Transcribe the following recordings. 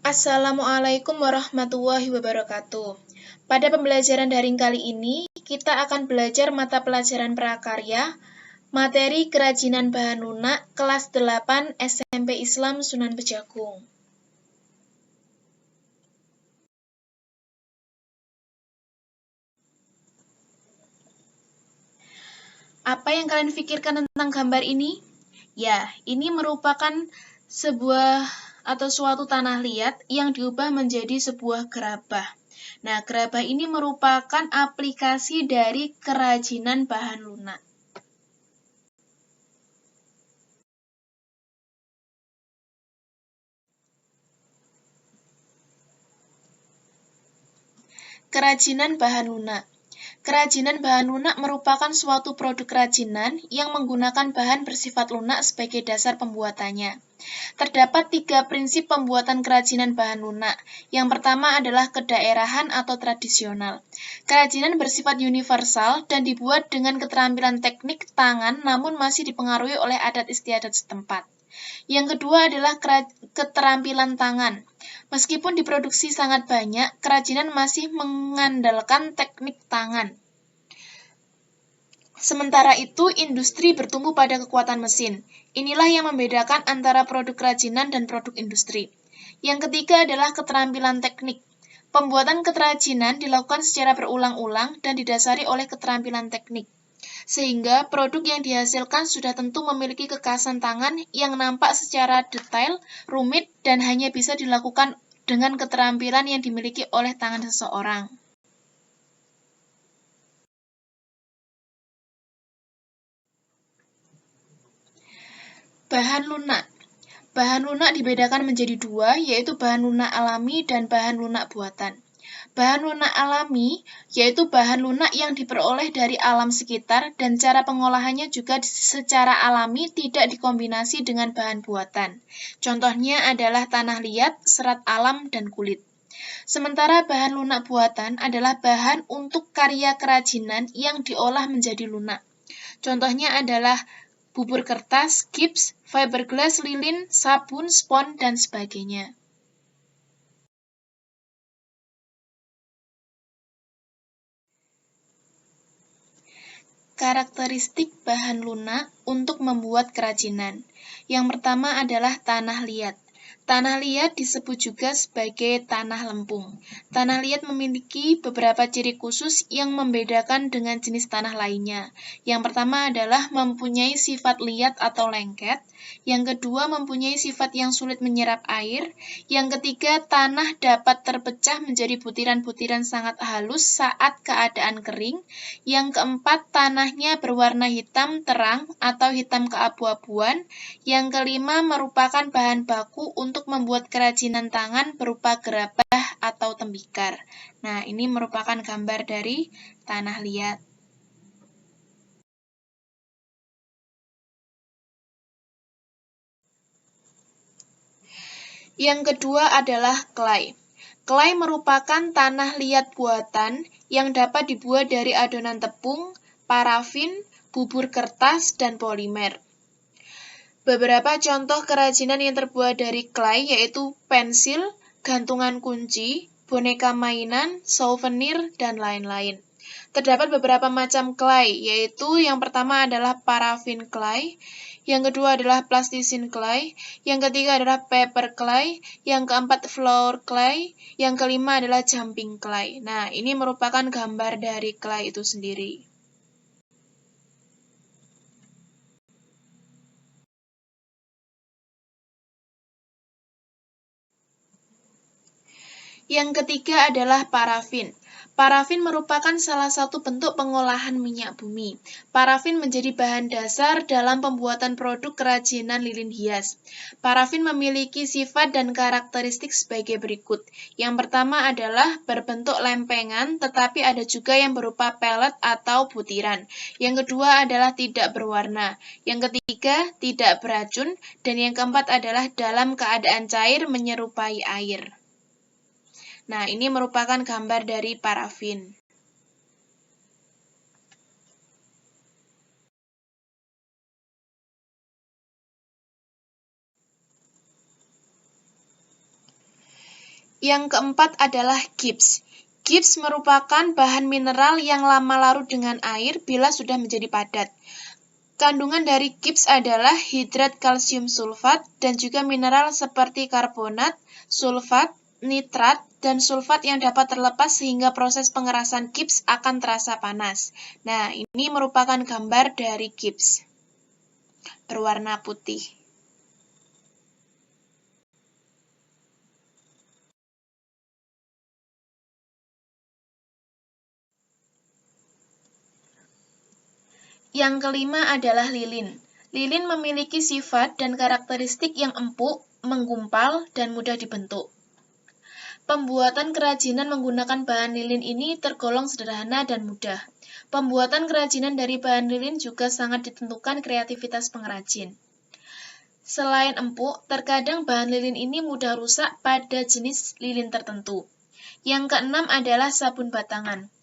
Assalamualaikum warahmatullahi wabarakatuh. Pada pembelajaran daring kali ini, kita akan belajar mata pelajaran prakarya, materi kerajinan bahan lunak, kelas 8 SMP Islam Sunan Pejagung. Apa yang kalian pikirkan tentang gambar ini? Ya, ini merupakan sebuah atau suatu tanah liat yang diubah menjadi sebuah gerabah. Nah, gerabah ini merupakan aplikasi dari kerajinan bahan lunak. Kerajinan bahan lunak. Kerajinan bahan lunak merupakan suatu produk kerajinan yang menggunakan bahan bersifat lunak sebagai dasar pembuatannya. Terdapat 3 prinsip pembuatan kerajinan bahan lunak. Yang pertama adalah kedaerahan atau tradisional. Kerajinan bersifat universal dan dibuat dengan keterampilan teknik tangan namun masih dipengaruhi oleh adat istiadat setempat. Yang kedua adalah keterampilan tangan. Meskipun diproduksi sangat banyak, kerajinan masih mengandalkan teknik tangan. Sementara itu, industri bertumbuh pada kekuatan mesin. Inilah yang membedakan antara produk kerajinan dan produk industri. Yang ketiga adalah keterampilan teknik. Pembuatan kerajinan dilakukan secara berulang-ulang dan didasari oleh keterampilan teknik. Sehingga produk yang dihasilkan sudah tentu memiliki kekhasan tangan yang nampak secara detail, rumit, dan hanya bisa dilakukan dengan keterampilan yang dimiliki oleh tangan seseorang. Bahan lunak. Bahan lunak dibedakan menjadi 2, yaitu bahan lunak alami dan bahan lunak buatan. Bahan lunak alami yaitu bahan lunak yang diperoleh dari alam sekitar dan cara pengolahannya juga secara alami tidak dikombinasi dengan bahan buatan. Contohnya adalah tanah liat, serat alam, dan kulit. Sementara bahan lunak buatan adalah bahan untuk karya kerajinan yang diolah menjadi lunak. Contohnya adalah bubur kertas, gips, fiberglass, lilin, sabun, spons, dan sebagainya. Karakteristik bahan lunak untuk membuat kerajinan. Yang pertama adalah tanah liat. Tanah liat disebut juga sebagai tanah lempung. Tanah liat memiliki beberapa ciri khusus yang membedakan dengan jenis tanah lainnya. Yang pertama adalah mempunyai sifat liat atau lengket. Yang kedua mempunyai sifat yang sulit menyerap air. Yang ketiga tanah dapat terpecah menjadi butiran-butiran sangat halus saat keadaan kering. Yang keempat tanahnya berwarna hitam terang atau hitam keabu-abuan. Yang kelima merupakan bahan baku untuk membuat kerajinan tangan berupa gerabah atau tembikar. Nah, ini merupakan gambar dari tanah liat. Yang kedua adalah clay. Clay merupakan tanah liat buatan yang dapat dibuat dari adonan tepung, parafin, bubur kertas, dan polimer. Beberapa contoh kerajinan yang terbuat dari clay yaitu pensil, gantungan kunci, boneka mainan, souvenir, dan lain-lain. Terdapat beberapa macam clay, yaitu yang pertama adalah parafin clay, yang kedua adalah plasticine clay, yang ketiga adalah paper clay, yang keempat flour clay, yang kelima adalah jumping clay. Nah, ini merupakan gambar dari clay itu sendiri. Yang ketiga adalah parafin. Parafin merupakan salah satu bentuk pengolahan minyak bumi. Parafin menjadi bahan dasar dalam pembuatan produk kerajinan lilin hias. Parafin memiliki sifat dan karakteristik sebagai berikut. Yang pertama adalah berbentuk lempengan, tetapi ada juga yang berupa pelet atau butiran. Yang kedua adalah tidak berwarna. Yang ketiga, tidak beracun. Dan yang keempat adalah dalam keadaan cair menyerupai air. Nah, ini merupakan gambar dari parafin. Yang keempat adalah gips. Gips merupakan bahan mineral yang lama larut dengan air bila sudah menjadi padat. Kandungan dari gips adalah hidrat kalsium sulfat dan juga mineral seperti karbonat, sulfat, nitrat, dan sulfat yang dapat terlepas sehingga proses pengerasan gips akan terasa panas. Nah, ini merupakan gambar dari gips berwarna putih. Yang kelima adalah lilin. Lilin memiliki sifat dan karakteristik yang empuk, menggumpal, dan mudah dibentuk. Pembuatan kerajinan menggunakan bahan lilin ini tergolong sederhana dan mudah. Pembuatan kerajinan dari bahan lilin juga sangat ditentukan kreativitas pengrajin. Selain empuk, terkadang bahan lilin ini mudah rusak pada jenis lilin tertentu. Yang keenam adalah sabun batangan.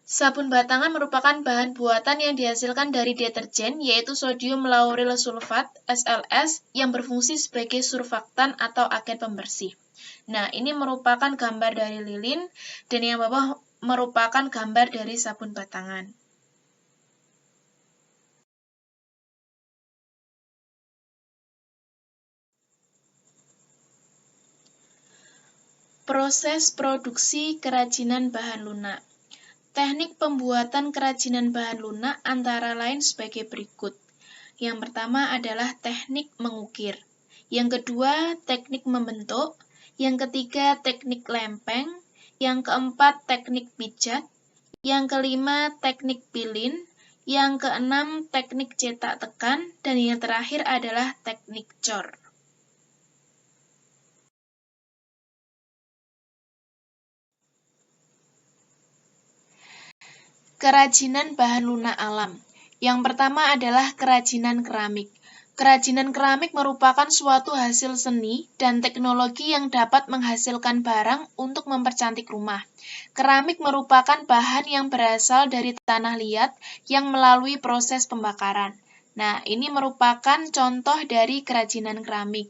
Sabun batangan merupakan bahan buatan yang dihasilkan dari deterjen, yaitu sodium lauryl sulfat (SLS) yang berfungsi sebagai surfaktan atau agen pembersih. Nah, ini merupakan gambar dari lilin, dan yang bawah merupakan gambar dari sabun batangan. Proses produksi kerajinan bahan lunak. Teknik pembuatan kerajinan bahan lunak antara lain sebagai berikut. Yang pertama adalah teknik mengukir. Yang kedua, teknik membentuk. Yang ketiga, teknik lempeng. Yang keempat, teknik pijat. Yang kelima, teknik pilin. Yang keenam, teknik cetak tekan. Dan yang terakhir adalah teknik cor. Kerajinan bahan lunak alam. Yang pertama adalah kerajinan keramik. Kerajinan keramik merupakan suatu hasil seni dan teknologi yang dapat menghasilkan barang untuk mempercantik rumah. Keramik merupakan bahan yang berasal dari tanah liat yang melalui proses pembakaran. Nah, ini merupakan contoh dari kerajinan keramik.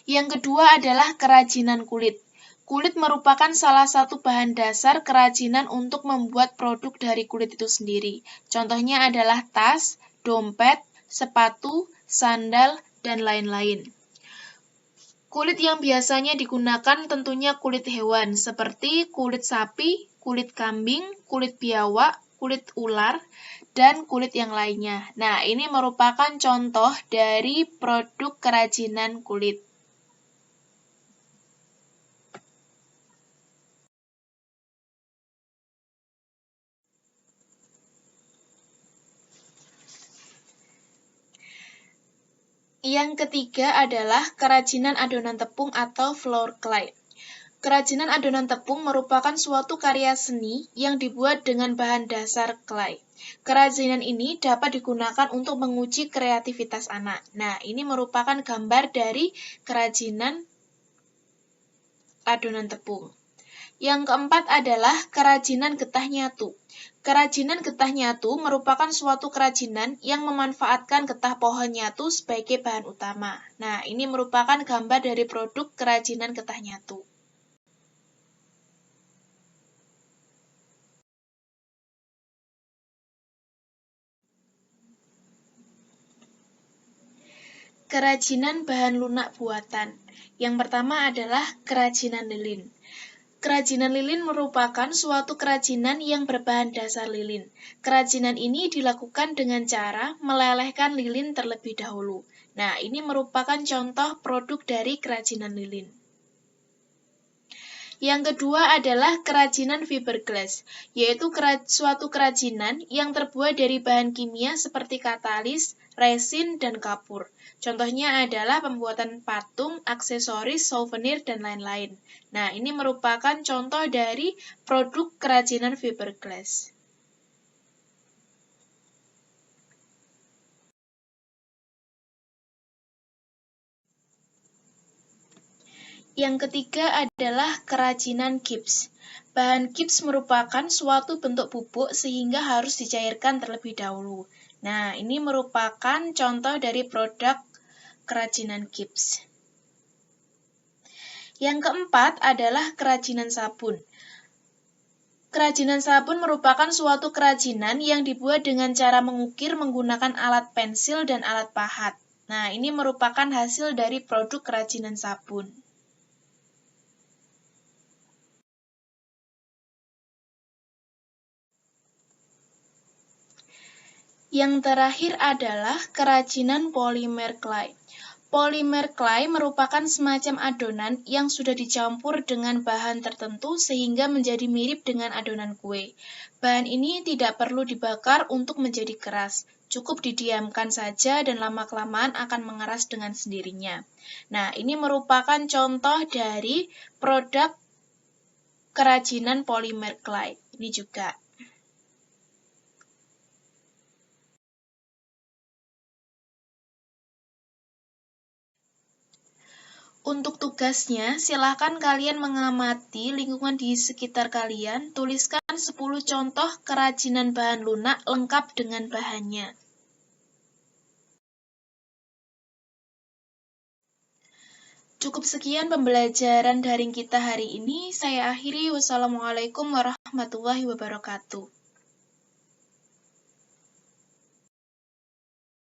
Yang kedua adalah kerajinan kulit. Kulit merupakan salah satu bahan dasar kerajinan untuk membuat produk dari kulit itu sendiri. Contohnya adalah tas, dompet, sepatu, sandal, dan lain-lain. Kulit yang biasanya digunakan tentunya kulit hewan, seperti kulit sapi, kulit kambing, kulit biawak, kulit ular, dan kulit yang lainnya. Nah, ini merupakan contoh dari produk kerajinan kulit. Yang ketiga adalah kerajinan adonan tepung atau flour clay. Kerajinan adonan tepung merupakan suatu karya seni yang dibuat dengan bahan dasar clay. Kerajinan ini dapat digunakan untuk menguji kreativitas anak. Nah, ini merupakan gambar dari kerajinan adonan tepung. Yang keempat adalah kerajinan getah nyatu. Kerajinan getah nyatu merupakan suatu kerajinan yang memanfaatkan getah pohon nyatu sebagai bahan utama. Nah, ini merupakan gambar dari produk kerajinan getah nyatu. Kerajinan bahan lunak buatan. Yang pertama adalah kerajinan lilin. Kerajinan lilin merupakan suatu kerajinan yang berbahan dasar lilin. Kerajinan ini dilakukan dengan cara melelehkan lilin terlebih dahulu. Nah, ini merupakan contoh produk dari kerajinan lilin. Yang kedua adalah kerajinan fiberglass, yaitu suatu kerajinan yang terbuat dari bahan kimia seperti katalis, resin, dan kapur. Contohnya adalah pembuatan patung, aksesoris, souvenir, dan lain-lain. Nah, ini merupakan contoh dari produk kerajinan fiberglass. Yang ketiga adalah kerajinan gips. Bahan gips merupakan suatu bentuk bubuk sehingga harus dicairkan terlebih dahulu. Nah, ini merupakan contoh dari produk kerajinan gips. Yang keempat adalah kerajinan sabun. Kerajinan sabun merupakan suatu kerajinan yang dibuat dengan cara mengukir menggunakan alat pensil dan alat pahat. Nah, ini merupakan hasil dari produk kerajinan sabun. Yang terakhir adalah kerajinan polimer clay. Polimer clay merupakan semacam adonan yang sudah dicampur dengan bahan tertentu sehingga menjadi mirip dengan adonan kue. Bahan ini tidak perlu dibakar untuk menjadi keras. Cukup didiamkan saja dan lama-kelamaan akan mengeras dengan sendirinya. Nah, ini merupakan contoh dari produk kerajinan polimer clay. Ini juga. Untuk tugasnya, silakan kalian mengamati lingkungan di sekitar kalian, tuliskan 10 contoh kerajinan bahan lunak lengkap dengan bahannya. Cukup sekian pembelajaran daring kita hari ini. Saya akhiri. Wassalamualaikum warahmatullahi wabarakatuh.